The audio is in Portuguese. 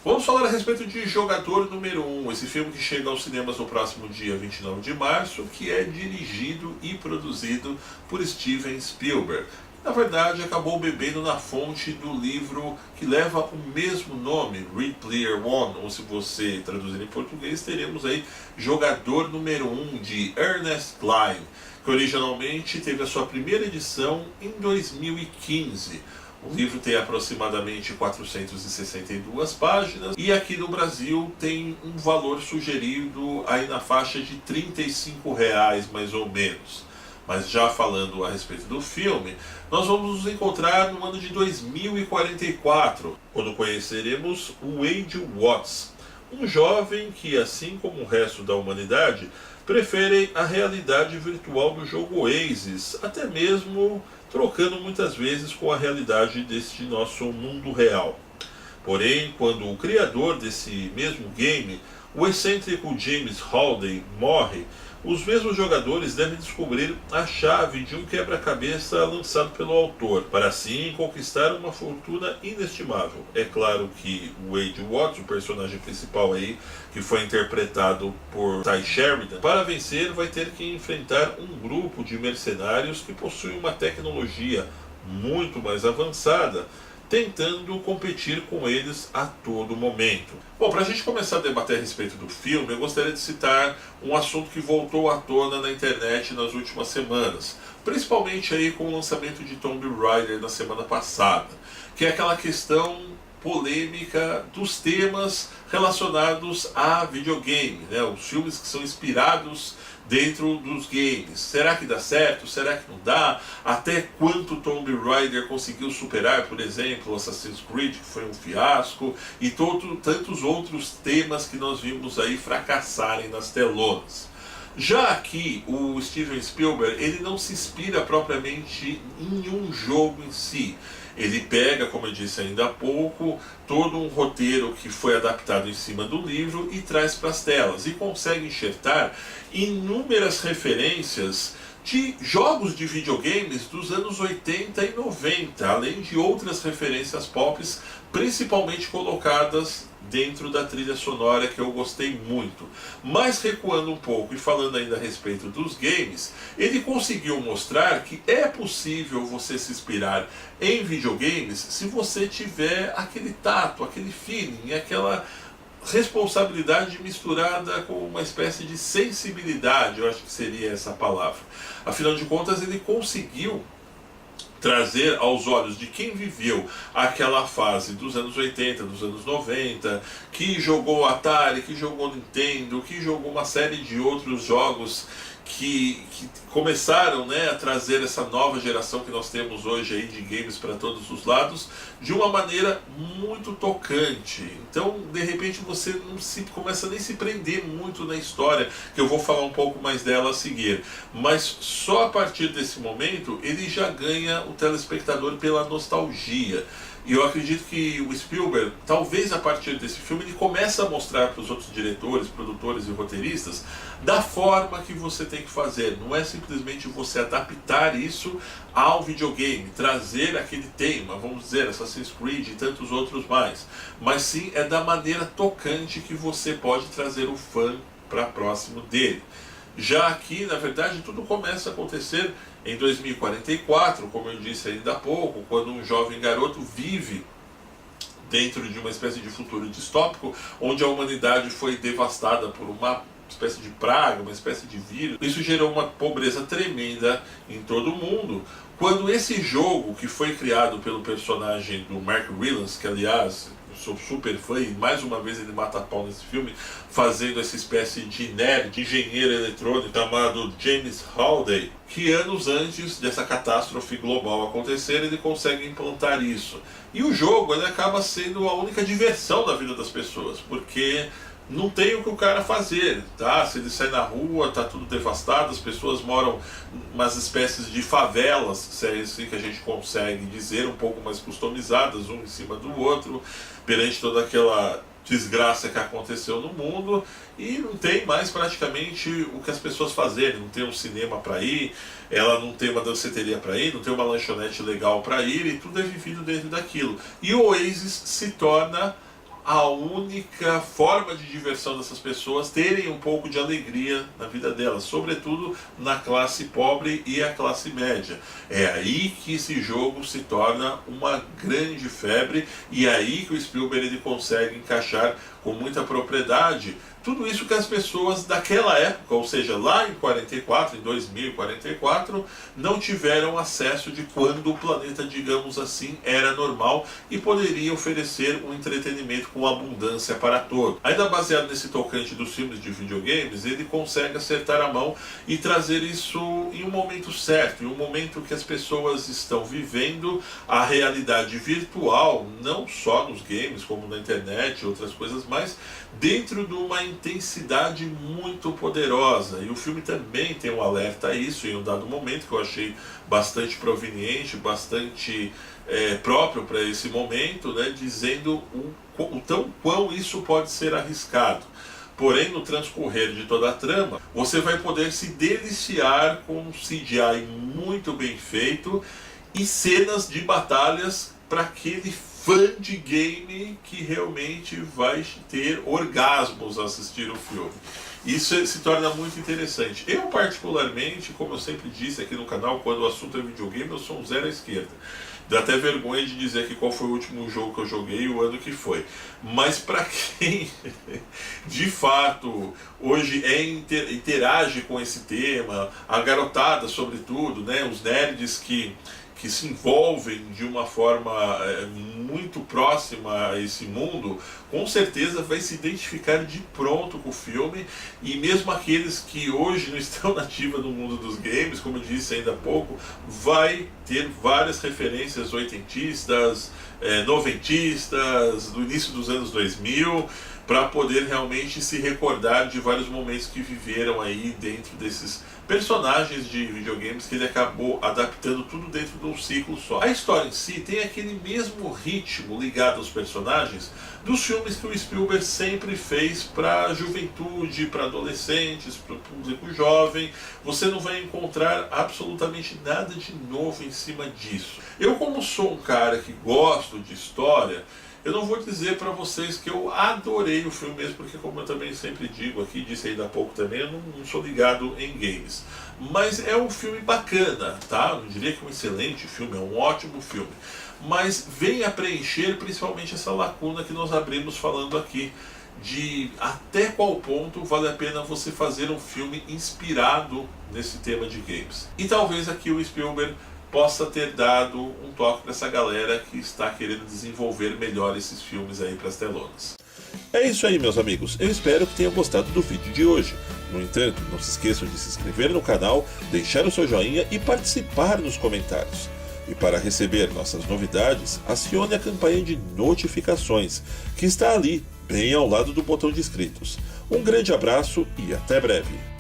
Vamos falar a respeito de Jogador Número 1, esse filme que chega aos cinemas no próximo dia 29 de março, que é dirigido e produzido por Steven Spielberg. Na verdade, acabou bebendo na fonte do livro que leva o mesmo nome, Ready Player One, ou se você traduzir em português, teremos aí Jogador Número 1, de Ernest Cline, que originalmente teve a sua primeira edição em 2015. O livro tem aproximadamente 462 páginas e aqui no Brasil tem um valor sugerido aí na faixa de R$ 35 mais ou menos. Mas já falando a respeito do filme, nós vamos nos encontrar no ano de 2044, quando conheceremos o Wade Watts, um jovem que, assim como o resto da humanidade, prefere a realidade virtual do jogo Oasis, até mesmo trocando muitas vezes com a realidade deste nosso mundo real. Porém, quando o criador desse mesmo game, o excêntrico James Holiday, morre, os mesmos jogadores devem descobrir a chave de um quebra-cabeça lançado pelo autor, para assim conquistar uma fortuna inestimável. É claro que o Wade Watts, o personagem principal aí, que foi interpretado por Tye Sheridan, para vencer vai ter que enfrentar um grupo de mercenários que possui uma tecnologia muito mais avançada, tentando competir com eles a todo momento. Bom, para a gente começar a debater a respeito do filme, eu gostaria de citar um assunto que voltou à tona na internet nas últimas semanas, principalmente aí com o lançamento de Tomb Raider na semana passada, que é aquela questão polêmica dos temas relacionados a videogame, né? Os filmes que são inspirados dentro dos games. Será que dá certo? Será que não dá? Até quanto Tomb Raider conseguiu superar, por exemplo, Assassin's Creed, que foi um fiasco, e tantos outros temas que nós vimos aí fracassarem nas telonas. Já aqui, o Steven Spielberg, ele não se inspira propriamente em um jogo em si. Ele pega, como eu disse ainda há pouco, todo um roteiro que foi adaptado em cima do livro e traz para as telas. E consegue enxertar inúmeras referências de jogos de videogames dos anos 80 e 90, além de outras referências pop, principalmente colocadas dentro da trilha sonora, que eu gostei muito. Mas recuando um pouco e falando ainda a respeito dos games, ele conseguiu mostrar que é possível você se inspirar em videogames se você tiver aquele tato, aquele feeling, aquela responsabilidade misturada com uma espécie de sensibilidade, eu acho que seria essa palavra. Afinal de contas, ele conseguiu trazer aos olhos de quem viveu aquela fase dos anos 80, dos anos 90, que jogou Atari, que jogou Nintendo, que jogou uma série de outros jogos que começaram, né, a trazer essa nova geração que nós temos hoje aí de games para todos os lados, de uma maneira muito tocante. Então, de repente, você não começa nem a se prender muito na história, que eu vou falar um pouco mais dela a seguir. Mas só a partir desse momento, ele já ganha o telespectador pela nostalgia. E eu acredito que o Spielberg, talvez a partir desse filme, ele começa a mostrar para os outros diretores, produtores e roteiristas da forma que você tem que fazer. Não é simplesmente você adaptar isso ao videogame, trazer aquele tema, vamos dizer, Assassin's Creed e tantos outros mais. Mas sim, é da maneira tocante que você pode trazer o fã para próximo dele. Já aqui, na verdade, tudo começa a acontecer em 2044, como eu disse ainda há pouco, quando um jovem garoto vive dentro de uma espécie de futuro distópico, onde a humanidade foi devastada por uma espécie de praga, uma espécie de vírus. Isso gerou uma pobreza tremenda em todo o mundo. Quando esse jogo, que foi criado pelo personagem do Mark Rylance, que aliás sou super fã, e mais uma vez ele mata a pau nesse filme, fazendo essa espécie de nerd, de engenheiro eletrônico chamado James Holiday, que anos antes dessa catástrofe global acontecer, ele consegue implantar isso. E o jogo, ele acaba sendo a única diversão da vida das pessoas, porque não tem o que o cara fazer, tá? Se ele sai na rua, tá tudo devastado, as pessoas moram umas espécies de favelas, se é assim que a gente consegue dizer, um pouco mais customizadas, um em cima do outro, perante toda aquela desgraça que aconteceu no mundo, e não tem mais praticamente o que as pessoas fazerem. Não tem um cinema para ir, ela não tem uma danceteria para ir, não tem uma lanchonete legal para ir, e tudo é vivido dentro daquilo. E o Oasis se torna a única forma de diversão dessas pessoas terem um pouco de alegria na vida delas, sobretudo na classe pobre e a classe média. É aí que esse jogo se torna uma grande febre e é aí que o Spielberg ele consegue encaixar com muita propriedade tudo isso que as pessoas daquela época, ou seja, lá em 44, em 2044, não tiveram acesso de quando o planeta, digamos assim, era normal e poderia oferecer um entretenimento com abundância para todos. Ainda baseado nesse tocante dos filmes de videogames, ele consegue acertar a mão e trazer isso em um momento certo, em um momento que as pessoas estão vivendo a realidade virtual, não só nos games, como na internet e outras coisas mais, dentro de uma intensidade muito poderosa. E o filme também tem um alerta a isso em um dado momento que eu achei bastante proveniente, bastante próprio para esse momento, né, dizendo o tão quão isso pode ser arriscado. Porém, no transcorrer de toda a trama, você vai poder se deliciar com um CGI muito bem feito e cenas de batalhas para aquele fã de game que realmente vai ter orgasmos ao assistir o filme. Isso se torna muito interessante. Eu particularmente, como eu sempre disse aqui no canal, quando o assunto é videogame, eu sou um zero à esquerda. Dá até vergonha de dizer aqui qual foi o último jogo que eu joguei e o ano que foi. Mas para quem de fato hoje interage com esse tema, a garotada sobretudo, né, os nerds que se envolvem de uma forma muito próxima a esse mundo, com certeza vai se identificar de pronto com o filme, e mesmo aqueles que hoje não estão na ativa no mundo dos games, como eu disse ainda há pouco, vai ter várias referências oitentistas, noventistas, do início dos anos 2000, para poder realmente se recordar de vários momentos que viveram aí dentro desses personagens de videogames que ele acabou adaptando tudo dentro de um ciclo só. A história em si tem aquele mesmo ritmo ligado aos personagens dos filmes que o Spielberg sempre fez para a juventude, para adolescentes, para o público jovem. Você não vai encontrar absolutamente nada de novo em cima disso. Eu, como sou um cara que gosto de história, eu não vou dizer para vocês que eu adorei o filme mesmo, porque como eu também sempre digo aqui, disse ainda há pouco também, eu não sou ligado em games. Mas é um filme bacana, tá? Eu não diria que é um excelente filme, é um ótimo filme. Mas vem a preencher principalmente essa lacuna que nós abrimos falando aqui, de até qual ponto vale a pena você fazer um filme inspirado nesse tema de games. E talvez aqui o Spielberg possa ter dado um toque para essa galera que está querendo desenvolver melhor esses filmes aí para as telonas. É isso aí, meus amigos. Eu espero que tenham gostado do vídeo de hoje. No entanto, não se esqueçam de se inscrever no canal, deixar o seu joinha e participar nos comentários. E para receber nossas novidades, acione a campanha de notificações, que está ali, bem ao lado do botão de inscritos. Um grande abraço e até breve!